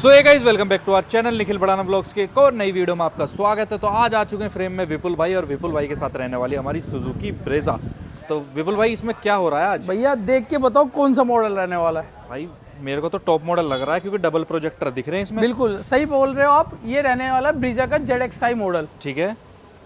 So hey guys, welcome back to our channel Nikhil Badana blogs के एक और नई वीडियो में आपका स्वागत है। तो आज आ चुके हैं फ्रेम में विपुल भाई, और विपुल भाई के साथ रहने वाली हमारी सुजुकी ब्रेजा। तो विपुल भाई, इसमें क्या हो रहा है आज? भैया देख के बताओ कौन सा मॉडल रहने वाला है। भाई मेरे को तो टॉप मॉडल लग रहा है, क्योंकि डबल प्रोजेक्टर दिख रहे हैं इसमें। बिल्कुल सही बोल रहे हो आप। ये रहने वाला है ब्रीजा का ZXi मॉडल। ठीक है।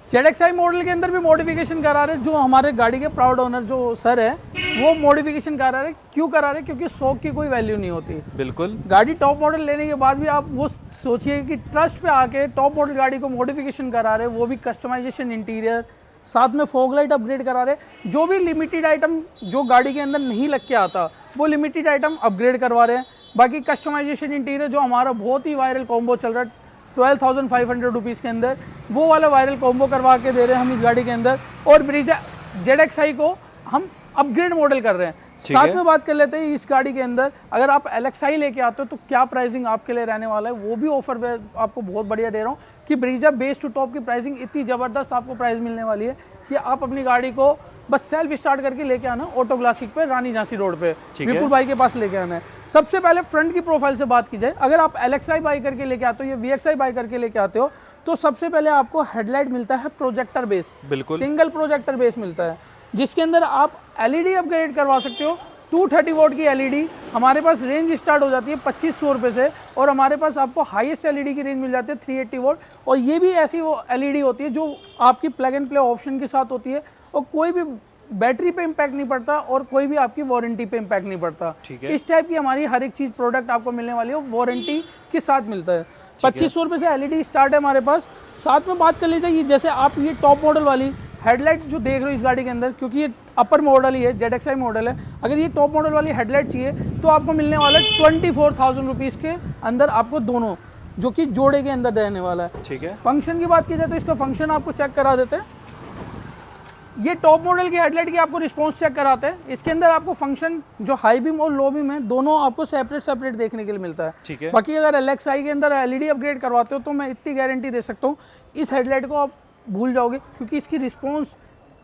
ZXi मॉडल के अंदर भी मॉडिफिकेशन करा रहे हैं। जो हमारे गाड़ी के प्राउड ओनर जो सर है वो मॉडिफिकेशन करा रहे हैं। क्यों करा रहे हैं? क्योंकि शौक की कोई वैल्यू नहीं होती। बिल्कुल। गाड़ी टॉप मॉडल लेने के बाद भी आप वो सोचिए कि ट्रस्ट पे आके टॉप मॉडल गाड़ी को मॉडिफिकेशन करा रहे हैं, वो भी कस्टमाइजेशन इंटीरियर, साथ में फॉग लाइट अपग्रेड करा रहे। जो भी लिमिटेड आइटम जो गाड़ी के अंदर नहीं लग के आता वो लिमिटेड आइटम अपग्रेड करवा रहे हैं। बाकी कस्टमाइजेशन इंटीरियर जो हमारा बहुत ही वायरल कॉम्बो चल रहा है 12,500 रुपीज़ के अंदर, वो वाला वायरल कॉम्बो करवा के दे रहे हैं हम इस गाड़ी के अंदर। और ब्रीजा ZXi को हम अपग्रेड मॉडल कर रहे हैं। साथ में बात कर लेते हैं इस गाड़ी के अंदर अगर आप LXi लेके आते हो तो क्या प्राइसिंग आपके लिए रहने वाला है, वो भी ऑफर पे आपको बहुत बढ़िया दे रहा हूँ कि ब्रीजा बेस टू टॉप की प्राइसिंग इतनी ज़बरदस्त आपको प्राइस मिलने वाली है कि आप अपनी गाड़ी को बस सेल्फ स्टार्ट करके लेके आना ऑटो क्लासिक पे रानी झांसी रोड पे विपुल भाई के पास लेके आना है। सबसे पहले फ्रंट की प्रोफाइल से बात की जाए, अगर आप LXi बाई करके लेके आते हो या VXi बाई करके लेके आते हो तो सबसे पहले आपको हेडलाइट मिलता है प्रोजेक्टर बेस। बिल्कुल सिंगल प्रोजेक्टर बेस मिलता है, जिसके अंदर आप LED अपग्रेड करवा सकते हो। 230 वोट की LED हमारे पास रेंज स्टार्ट हो जाती है 2500 रुपये से, और हमारे पास आपको हाईएस्ट LED की रेंज मिल जाती है 380 वोट। और ये भी ऐसी वो LED होती है जो आपकी प्लग एंड प्ले ऑप्शन के साथ होती है, और कोई भी बैटरी पे इम्पैक्ट नहीं पड़ता और कोई भी आपकी वारंटी पे इम्पैक्ट नहीं पड़ता। इस टाइप की हमारी हर एक चीज़ प्रोडक्ट आपको मिलने वाली है, वारंटी के साथ मिलता है। 2500 रुपये से LED स्टार्ट है हमारे पास। साथ में बात कर लीजिए जैसे आप ये टॉप मॉडल वाली हेडलाइट जो देख रहे हो इस गाड़ी के अंदर, क्योंकि ये अपर मॉडल ही है, ZXi मॉडल है। अगर ये टॉप मॉडल वाली हेडलाइट चाहिए तो आपको मिलने वाला है 24,000 रुपीज़ के अंदर आपको दोनों, जो कि जोड़े के अंदर रहने वाला है। ठीक है। फंक्शन की बात की जाए तो इसका फंक्शन आपको चेक करा देते हैं। ये टॉप मॉडल की हेडलाइट की आपको रिस्पॉन्स चेक कराते हैं। इसके अंदर आपको फंक्शन जो हाई बीम और लो बीम है दोनों आपको सेपरेट देखने के लिए मिलता है। ठीक है। बाकी अगर LXi के अंदर LED अपग्रेड करवाते हो तो मैं इतनी गारंटी दे सकता हूँ इस हेडलाइट को आप भूल जाओगे, क्योंकि इसकी रिस्पॉन्स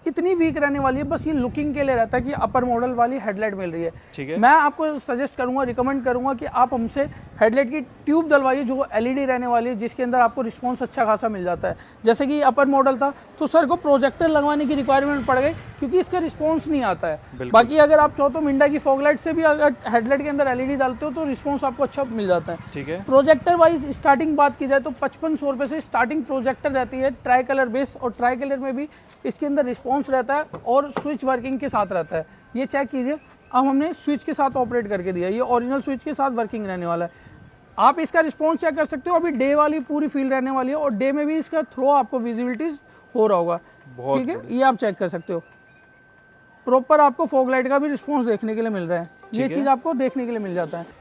इतनी वीक रहने वाली है। बस ये लुकिंग के लिए रहता है कि अपर मॉडल वाली हेडलाइट मिल रही है। ठीक है। मैं आपको सजेस्ट करूंगा, रिकमेंड करूंगा कि आप हमसे हेडलाइट की ट्यूब डलवाइए जो LED रहने वाली है, जिसके अंदर आपको रिस्पांस अच्छा खासा मिल जाता है। जैसे कि अपर मॉडल था तो सर को प्रोजेक्टर लगवाने की रिक्वायरमेंट पड़ गई क्योंकि इसका रिस्पॉन्स नहीं आता है। बाकी अगर आप चाहो तो मिंडा की फॉग लाइट से भी अगर हेडलाइट के अंदर LED डालते हो तो रिस्पॉन्स आपको अच्छा मिल जाता है। ठीक है। प्रोजेक्टर वाइज स्टार्टिंग बात की जाए तो 5500 रुपये से स्टार्टिंग प्रोजेक्टर रहती है, ट्राई कलर बेस, और ट्राई कलर में भी इसके अंदर रिस्पॉन्स रहता है और स्विच वर्किंग के साथ रहता है। ये चेक कीजिए, अब हमने स्विच के साथ ऑपरेट करके दिया, ये ओरिजिनल स्विच के साथ वर्किंग रहने वाला है। आप इसका रिस्पॉन्स चेक कर सकते हो। अभी डे वाली पूरी फील्ड रहने वाली है और डे में भी इसका थ्रो आपको विजिबिलिटीज हो रहा होगा। ठीक है, ये आप चेक कर सकते हो। प्रॉपर आपको फॉग लाइट का भी रिस्पॉन्स देखने के लिए मिल रहा है, ये चीज़ आपको देखने के लिए मिल जाता है।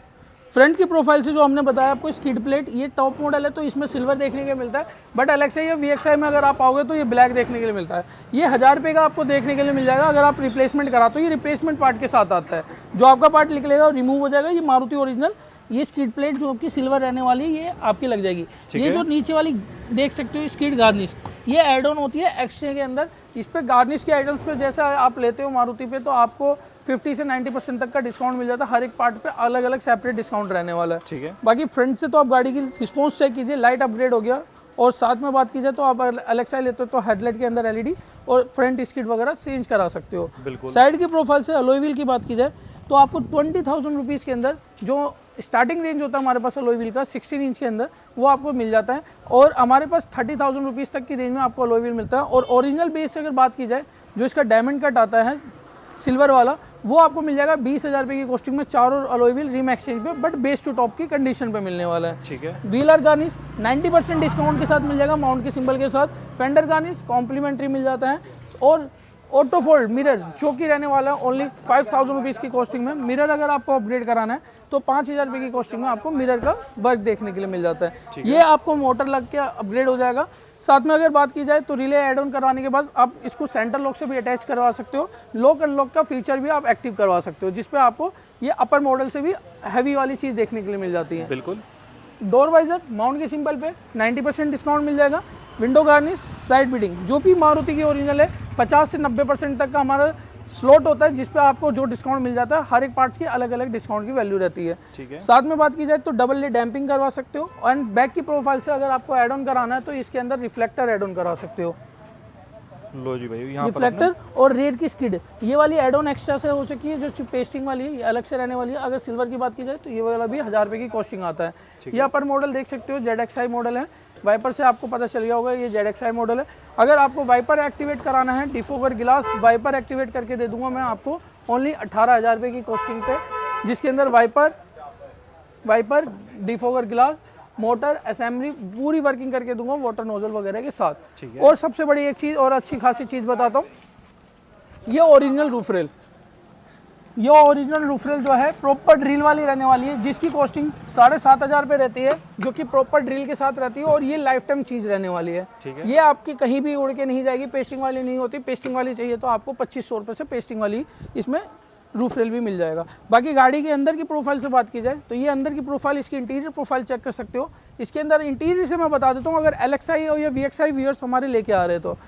फ्रंट की प्रोफाइल से जो हमने बताया आपको स्किड प्लेट, ये टॉप मॉडल है तो इसमें सिल्वर देखने के लिए मिलता है, बट LXi या VXi में अगर आप आओगे तो ये ब्लैक देखने के लिए मिलता है। ये 1000 रुपये का आपको देखने के लिए मिल जाएगा। अगर आप रिप्लेसमेंट कराते हो, ये रिप्लेसमेंट पार्ट के साथ आता है, जो आपका पार्ट निकलेगा और रिमूव हो जाएगा। ये मारुति ओरिजिनल ये स्किड प्लेट जो आपकी सिल्वर रहने वाली है ये आपकी लग जाएगी। ये जो नीचे वाली देख सकते हो स्किड गार्निश, ये एड ऑन होती है एक्स्ट्रा के अंदर। इस पर गार्निश के आइटम्स पे जैसा आप लेते हो मारुति पे तो आपको 50 से 90% तक का डिस्काउंट मिल जाता है। हर एक पार्ट पे अलग अलग सेपरेट डिस्काउंट रहने वाला है। ठीक है। बाकी फ्रंट से तो आप गाड़ी की रिस्पॉन्स चेक कीजिए, लाइट अपग्रेड हो गया। और साथ में बात की जाए तो आप LXi लेते हो तो हेडलाइट के अंदर LED और फ्रंट स्किड वगैरह चेंज करा सकते हो। बिल्कुल। साइड की प्रोफाइल से अलॉय व्हील की बात की जाए तो आपको 20,000 रुपीज़ के अंदर जो स्टार्टिंग रेंज होता है हमारे पास अलॉय व्हील का 16 इंच के अंदर, वो आपको मिल जाता है। और हमारे पास 30,000 रुपीज़ तक की रेंज में आपको अलॉय व्हील मिलता है। और ओरिजिनल बेस से अगर बात की जाए जो इसका डायमंड कट आता है सिल्वर वाला, वो आपको मिल जाएगा 20,000 रुपये की कॉस्टिंग में, चारों अलॉय व्हील रिम एक्सचेंज पे, बट बेस टू टॉप की कंडीशन पे मिलने वाला है। ठीक है। व्हीलर गार्निश 90% डिस्काउंट के साथ मिल जाएगा, माउंट के सिंबल के साथ। फेंडर गार्निश कॉम्प्लीमेंट्री मिल जाता है। और ऑटो फोल्ड मिरर जो कि रहने वाला है ओनली 5,000 रुपीज़ की कॉस्टिंग में। मिरर अगर आपको अपग्रेड कराना है तो 5,000 रुपये की कॉस्टिंग में आपको मिरर का वर्क देखने के लिए मिल जाता है। ये आपको मोटर लग के अपग्रेड हो जाएगा। साथ में अगर बात की जाए तो रिले एड ऑन करवाने के बाद आप इसको सेंटर लॉक से भी अटैच करवा सकते हो। लॉक अनलॉक का फीचर भी आप एक्टिव करवा सकते हो, जिसपे आपको ये अपर मॉडल से भी हैवी वाली चीज़ देखने के लिए मिल जाती है। बिल्कुल। डोर वाइजर माउंट के सिंबल पे 90% डिस्काउंट मिल जाएगा। विंडो गार्निश, साइड बीडिंग जो भी मारुति की ओरिजिनल है 50 से 90% तक का हमारा स्लॉट होता है जिस पे आपको जो डिस्काउंट मिल जाता है, हर एक पार्ट्स की अलग अलग डिस्काउंट की वैल्यू रहती है। ठीक है। साथ में बात की जाए तो डबल लेयर डैम्पिंग करवा सकते हो, एंड बैक की प्रोफाइल से अगर आपको एड ऑन कराना है तो इसके अंदर रिफ्लेक्टर एड ऑन करा सकते हो। लो जी भाई, यहाँ पर रिफ्लेक्टर और रेयर की स्किड, ये वाली एड ऑन एक्स्ट्रा से हो चुकी है। जो पेस्टिंग वाली है ये अलग से रहने वाली है। अगर सिल्वर की बात की जाए तो ये वाला भी 1000 रुपये की कॉस्टिंग आता है। यहाँ पर मॉडल देख सकते हो ZXi मॉडल है। वाइपर से आपको पता चल गया होगा ये ZXi मॉडल है। अगर आपको वाइपर एक्टिवेट कराना है, डिफोगर गिलास वाइपर एक्टिवेट करके दे दूंगा मैं आपको ओनली 18,000 रुपये की कॉस्टिंग पे, जिसके अंदर वाइपर डिफोगर गिलास मोटर असेंबली पूरी वर्किंग करके दूंगा वाटर नोजल वगैरह के साथ। और सबसे बड़ी एक चीज़ और अच्छी खासी चीज़ बताता हूँ, ये ओरिजिनल रूफ रेल, ये ओरिजिनल रूफ रेल जो है प्रॉपर ड्रिल वाली रहने वाली है, जिसकी कॉस्टिंग 7,500 रुपये रहती है, जो कि प्रॉपर ड्रिल के साथ रहती है। और ये लाइफ टाइम चीज़ रहने वाली है। ये आपकी कहीं भी उड़ के नहीं जाएगी, पेस्टिंग वाली नहीं होती। पेस्टिंग वाली चाहिए तो आपको 2500 रुपये से पेस्टिंग वाली इसमें रूफ रेल भी मिल जाएगा। बाकी गाड़ी के अंदर की प्रोफाइल से बात की जाए तो ये अंदर की प्रोफाइल, इसकी इंटीरियर प्रोफाइल चेक कर सकते हो। इसके अंदर इंटीरियर से मैं बता देता हूँ, अगर LXi और या VXi व्यूअर्स हमारे लेके आ रहे हैं तो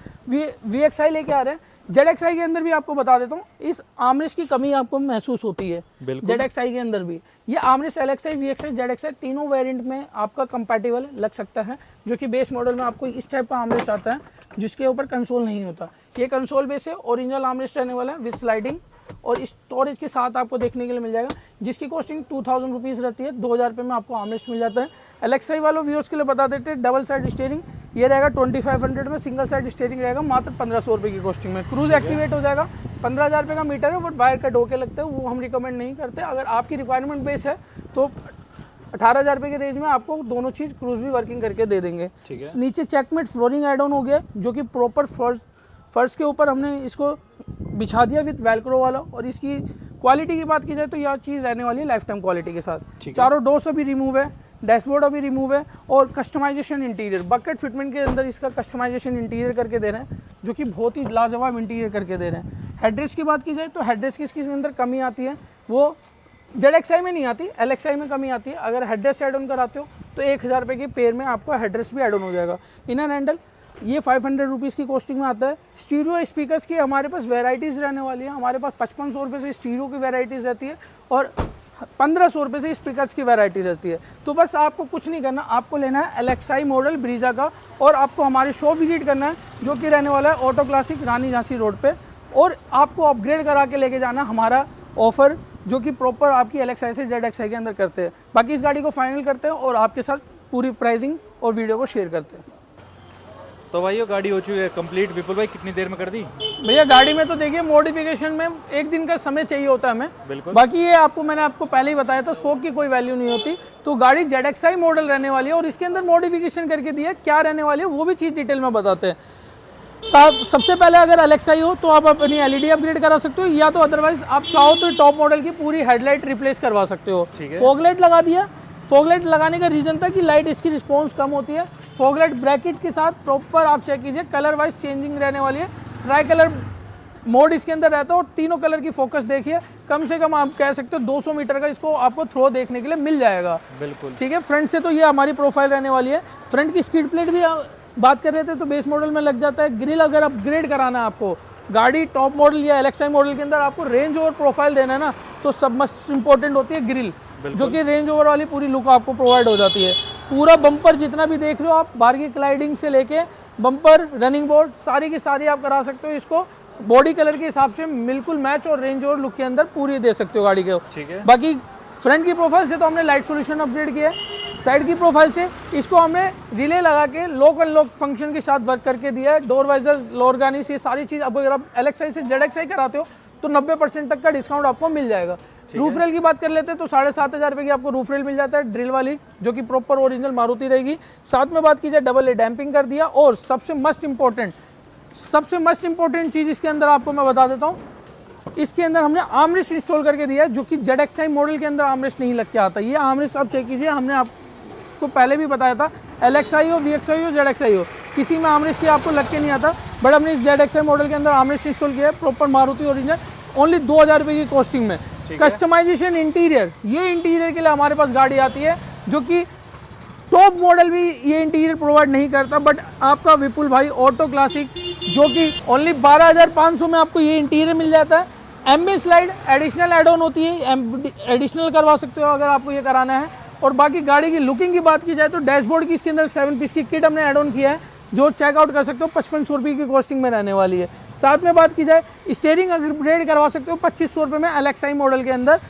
VXi लेके आ रहे हैं। ZXi के अंदर भी आपको बता देता हूँ, इस आर्मरेस्ट की कमी आपको महसूस होती है ZXi के अंदर भी। ये आर्मरेस्ट LXi, VXi, ZXi तीनों वेरिएंट में आपका कंपैटिबल लग सकता है, जो कि बेस मॉडल में आपको इस टाइप का आर्मरेस्ट आता है जिसके ऊपर कंसोल नहीं होता। ये कंसोल बेस है, ओरिजिनल आर्मरेस्ट रहने वाला है विद स्लाइडिंग और स्टोरेज के साथ आपको देखने के लिए मिल जाएगा, जिसकी कॉस्टिंग 2000 रुपीज़ रहती है। 2000 रुपये में आपको आर्मरेस्ट मिल जाता है। LXi वालों व्यूअर्स के लिए बता देते हैं, डबल साइड स्टीयरिंग ये रहेगा 2500 में, सिंगल साइड स्टीयरिंग रहेगा मात्र 1500 रुपये की कॉस्टिंग में। क्रूज एक्टिवेट हो जाएगा, 15,000 रुपये का मीटर है, बट वायर कट होके लगता है, वो हम रिकमेंड नहीं करते। अगर आपकी रिक्वायरमेंट बेस है तो 18,000 रुपये के रेंज में आपको दोनों चीज़ क्रूज भी वर्किंग करके दे देंगे। नीचे चेकमेट फ्लोरिंग एड ऑन हो गया, जो कि प्रॉपर फर्श के ऊपर हमने इसको बिछा दिया विद वेलक्रो वाला। और इसकी क्वालिटी की बात की जाए तो यह चीज़ रहने वाली है लाइफ टाइम क्वालिटी के साथ। चारों डोर्स अभी रिमूव है, डैशबोर्ड अभी रिमूव है, और कस्टमाइजेशन इंटीरियर बकेट फिटमेंट के अंदर इसका कस्टमाइजेशन इंटीरियर करके दे रहे हैं, जो कि बहुत ही लाजवाब इंटीरियर करके दे रहे हैं। हेडरेस्ट की बात की जाए तो हेडरेस्ट की इसके अंदर कमी आती है, वो ZXi में नहीं आती, LXi में कमी आती है। अगर हेडरेस्ट एड ऑन कराते हो तो 1000 रुपये के पेयर में आपको हेडरेस्ट भी एड ऑन हो जाएगा। इनर हैंडल ये 500 रुपीज़ की कॉस्टिंग में आता है। स्टीरियो स्पीकर्स की हमारे पास वेराइटीज़ रहने वाली है। हमारे पास 5500 रुपये से स्टीरियो की वेराइटीज़ रहती है और 1500 रुपये से स्पीकर्स की वैरायटी रहती है। तो बस आपको कुछ नहीं करना, आपको लेना है LXi मॉडल ब्रीजा का, और आपको हमारे शॉप विजिट करना है, जो कि रहने वाला है ऑटो क्लासिक रानी झांसी रोड पे, और आपको अपग्रेड करा के लेके जाना हमारा ऑफर, जो कि प्रॉपर आपकी LXi से ZXi के अंदर करते हैं। बाकी इस गाड़ी को फाइनल करते हैं और आपके साथ पूरी प्राइसिंग और वीडियो को शेयर करते हैं। तो भाई ये गाड़ी हो चुकी है कंप्लीट। विपुल भाई कितनी देर में कर दी? भैया गाड़ी में तो देखिए मॉडिफिकेशन में 1 दिन का समय चाहिए होता है हमें। बिल्कुल। बाकी ये मैंने आपको पहले ही बताया था, 100 की कोई वैल्यू नहीं होती। तो गाड़ी ZXi मॉडल रहने वाली है और इसके अंदर मॉडिफिकेशन करके दिया, क्या रहने वाली है वो भी चीज़ डिटेल में बताते हैं। सबसे पहले अगर LXi हो तो आप अपनी LED अपग्रेड करा सकते हो, या तो अदरवाइज आप चाहो तो टॉप मॉडल की पूरी हेडलाइट रिप्लेस करवा सकते हो। फॉग लाइट लगा दिया। फॉग लाइट लगाने का रीज़न था कि लाइट इसकी रिस्पॉन्स कम होती है। फॉग लाइट ब्रैकेट के साथ प्रॉपर आप चेक कीजिए, कलर वाइज चेंजिंग रहने वाली है। ट्राई कलर मोड इसके अंदर रहता है और तीनों कलर की फोकस देखिए, कम से कम आप कह सकते हो 200 मीटर का इसको आपको थ्रो देखने के लिए मिल जाएगा। बिल्कुल ठीक है। फ्रंट से तो ये हमारी प्रोफाइल रहने वाली है। फ्रंट की स्किड प्लेट भी बात कर रहे थे तो बेस मॉडल में लग जाता है। ग्रिल अगर अपग्रेड कराना है आपको, गाड़ी टॉप मॉडल या LXi मॉडल के अंदर आपको रेंज ओवर प्रोफाइल देना है ना, तो सब मोस्ट इंपॉर्टेंट होती है ग्रिल, जो कि रेंज ओवर वाली पूरी लुक आपको प्रोवाइड हो जाती है। पूरा बम्पर जितना भी देख रहे हो आप, बाहर की क्लाइडिंग से लेके बम्पर, रनिंग बोर्ड, सारी की सारी आप करा सकते हो। इसको बॉडी कलर के हिसाब से बिल्कुल मैच और रेंज ओवर लुक के अंदर पूरी दे सकते हो गाड़ी के। ठीक है। बाकी फ्रंट की प्रोफाइल से तो हमने लाइट सोल्यूशन अपग्रेड किया है। साइड की प्रोफाइल से इसको हमने रिले लगा के लॉक अनलॉक फंक्शन के साथ वर्क करके दिया है। डोर वाइजर, लोअर गार्निश, ये सारी चीज़ अब अगर आप LXi से ZXi कराते हो तो 90% तक का डिस्काउंट आपको मिल जाएगा। रूफ रेल की बात कर लेते हैं तो 7,500 रुपये की आपको रूफ रेल मिल जाता है ड्रिल वाली, जो कि प्रॉपर ओरिजिनल मारुति रहेगी। साथ में बात की जाए डबल ए डैम्पिंग कर दिया। और सबसे मस्ट इंपॉर्टेंट चीज़ इसके अंदर आपको मैं बता देता हूँ, इसके अंदर हमने आर्मरेस्ट इंस्टॉल करके दिया है, जो कि ZXi मॉडल के अंदर आर्मरेस्ट नहीं लग के आता। ये आर्मरेस्ट आप चेक कीजिए, हमने आपको पहले भी बताया था, LXi हो, VXi हो, ZXi हो, किसी में आर्मरेस्ट आपको लग के नहीं आता। बट हमने इस ZXi मॉडल के अंदर आर्मरेस्ट इंस्टॉल किया है, प्रॉपर मारुति ओरिजिनल, ओनली 2000 रुपये की कॉस्टिंग में। कस्टमाइजेशन इंटीरियर, ये इंटीरियर के लिए हमारे पास गाड़ी आती है, जो कि टॉप मॉडल भी ये इंटीरियर प्रोवाइड नहीं करता, बट आपका विपुल भाई ऑटो क्लासिक जो कि ओनली 12,500 में आपको ये इंटीरियर मिल जाता है। MB slide additional add on होती है, एडिशनल करवा सकते हो अगर आपको ये कराना है। और बाकी गाड़ी की लुकिंग की बात की जाए तो डैशबोर्ड की इसके अंदर 7 पीस की किट हमने एड ऑन किया है, जो चेकआउट कर सकते हो 5500 रुपये की कॉस्टिंग में रहने वाली है। साथ में बात की जाए स्टीयरिंग अपग्रेड करवा सकते हो 2500 रुपये में एलेक्साई मॉडल के अंदर।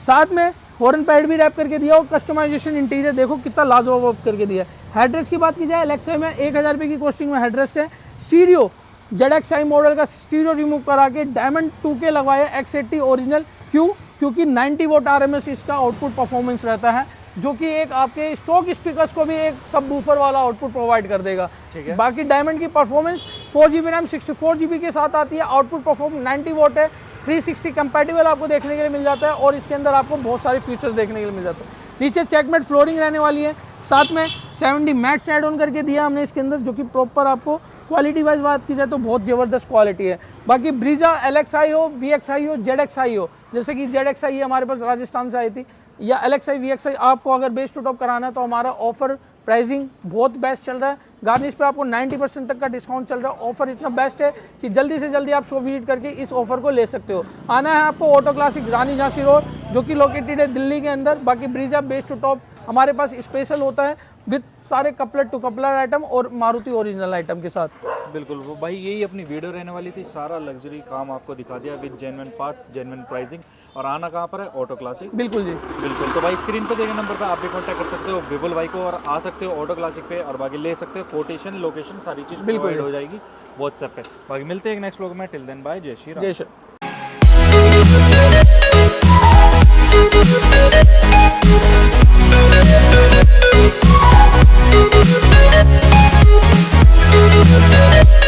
साथ में हॉर्न पैड भी रैप करके दिया और कस्टमाइजेशन इंटीरियर देखो कितना लाजवाब करके दिया है। हेडरेस्ट की बात की जाए एलेक्साई में 1000 रुपये की कॉस्टिंग में हेडरेस्ट है। स्टीरियो ZXi मॉडल का स्टीरियो रिमूव करा के डायमंड 2K लगवाया X80 ओरिजिनल। क्योंकि 90 वोट RMS इसका आउटपुट परफॉर्मेंस रहता है, जो कि एक आपके स्टॉक स्पीकर्स को भी एक सब बूफर वाला आउटपुट प्रोवाइड कर देगा। बाकी डायमंड की परफॉर्मेंस 4GB रैम 64GB के साथ आती है। आउटपुट परफॉर्मेंस 90 वोट है, 360 कंपैटिबल आपको देखने के लिए मिल जाता है और इसके अंदर आपको बहुत सारे फीचर्स देखने के लिए मिल जाते हैं। नीचे चेकमेट फ्लोरिंग रहने वाली है, साथ में 70 मैट्स ऐड ऑन करके दिया हमने इसके अंदर, जो कि प्रॉपर आपको क्वालिटी वाइज बात की जाए तो बहुत ज़बरदस्त क्वालिटी है। बाकी ब्रीजा LXi हो, VXi हो, ZXi हो, जैसे कि ZXi हमारे पास राजस्थान से आई थी, या LXi VXi आपको अगर बेस टू टॉप कराना है तो हमारा ऑफर प्राइसिंग बहुत बेस्ट चल रहा है। गार्निश पे आपको 90% तक का डिस्काउंट चल रहा है। ऑफर इतना बेस्ट है कि जल्दी से जल्दी आप शो विजिट करके इस ऑफर को ले सकते हो। आना है आपको ऑटो क्लासिक रानी झांसी रोड, जो कि लोकेटेड है दिल्ली के अंदर। बाकी ब्रीजा बेस टू टॉप हमारे पास स्पेशल होता है विद सारे कपलर टू कपलर आइटम और मारुति ओरिजिनल आइटम के साथ। बिल्कुल, वो भाई यही अपनी वीडियो रहने वाली थी। सारा लग्जरी काम आपको दिखा दिया with genuine parts, genuine pricing. और आना कहाँ पर है? Auto classic. बिल्कुल जी, बिल्कुल। तो भाई स्क्रीन पे देखे नंबर पे आप भी कांटेक्ट कर सकते हो विपुल भाई को और आ सकते हो ऑटो क्लासिक पे, और बाकी ले सकते हो कोटेशन, लोकेशन, सारी चीज़ प्रोवाइड हो जाएगी व्हाट्सएप पे। बाकी मिलते हैं एक नेक्स्ट व्लॉग में। टिल देन बाय, जय श्री राम। जय Shri We'll be right back.